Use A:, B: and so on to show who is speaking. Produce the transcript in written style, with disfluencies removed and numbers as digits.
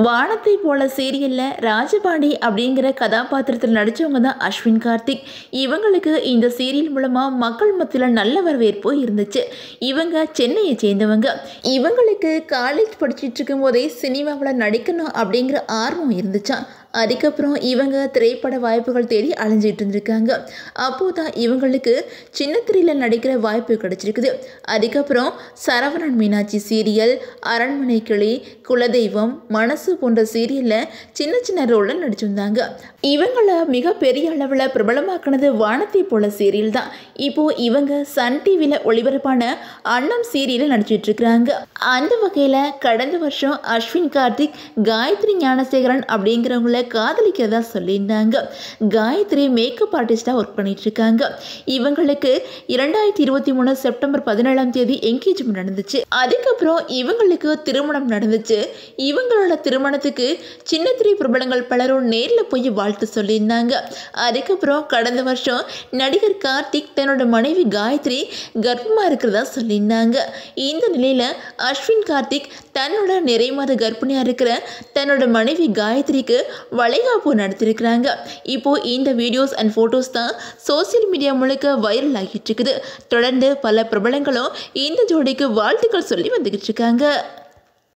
A: வானத்தை போல சீரியலில் ராஜபாண்டி அப்படிங்கிற கதாபாத்திரத்தில் நடித்தவங்க தான் அஸ்வின் கார்த்திக். இவங்களுக்கு இந்த சீரியல் மூலமாக மக்கள் மத்தியில் நல்ல வரவேற்பு இருந்துச்சு. இவங்க சென்னையை சேர்ந்தவங்க. இவங்களுக்கு காலேஜ் படிச்சுட்டு இருக்கும் போதே சினிமாவில் நடிக்கணும் அப்படிங்கிற ஆர்வம் இருந்துச்சா. அதுக்கப்புறம் இவங்க திரைப்பட வாய்ப்புகள் தேடி அலைஞ்சிட்டு இருந்திருக்காங்க. அப்போது தான் இவங்களுக்கு சின்ன திரையில் நடிக்கிற வாய்ப்பு கிடச்சிருக்குது. அதுக்கப்புறம் சரவணன் மீனாட்சி சீரியல், அரண்மனை கிளி, குலதெய்வம், மனசு போன்ற சீரியலில் சின்ன சின்ன ரோலில் நடிச்சிருந்தாங்க. இவங்களை மிகப்பெரிய அளவில் பிரபலமாக்கினது வானத்தை போல சீரியல் தான். இப்போது இவங்க சன் டிவியில் ஒளிபரப்பான அண்ணம் சீரியலில் நடிச்சிட்ருக்குறாங்க. அந்த வகையில் கடந்த வருஷம் அஸ்வின் கார்த்திக் காயத்ரி ஞானசேகரன் அப்படிங்கிறவங்கள காதலிக்கிறதா சொல்லியிருந்தாங்க. காயத்ரி மேக்கப் ஆர்டிஸ்டாக ஒர்க் பண்ணிட்டு இருக்காங்க. இவங்களுக்கு 2023 செப்டம்பர் 17 என்கேஜ்மெண்ட் நடந்துச்சு. அதுக்கப்புறம் இவங்களுக்கு திருமணம் நடந்துச்சு. இவங்களோட திருமணத்துக்கு சின்ன திரை பிரபலங்கள் பலரும் நேரில் போய் வாழ்த்து சொல்லியிருந்தாங்க. அதுக்கப்புறம் கடந்த வருஷம் நடிகர் கார்த்திக் தன்னோட மனைவி காயத்ரி கர்ப்பமாக இருக்கிறதா சொல்லியிருந்தாங்க. இந்த நிலையில் அஸ்வின் கார்த்திக் தன்னோட நிறைமாத கர்ப்பிணியாக இருக்கிற தன்னோட மனைவி காயத்ரிக்கு வளைகாப்பு நடத்திருக்கிறாங்க. இப்போது இந்த வீடியோஸ் அண்ட் ஃபோட்டோஸ் தான் சோசியல் மீடியா முழுக்க வைரல் ஆகிட்டு இருக்குது. தொடர்ந்து பல பிரபலங்களும் இந்த ஜோடிக்கு வாழ்த்துக்கள் சொல்லி வந்துக்கிட்டு இருக்காங்க.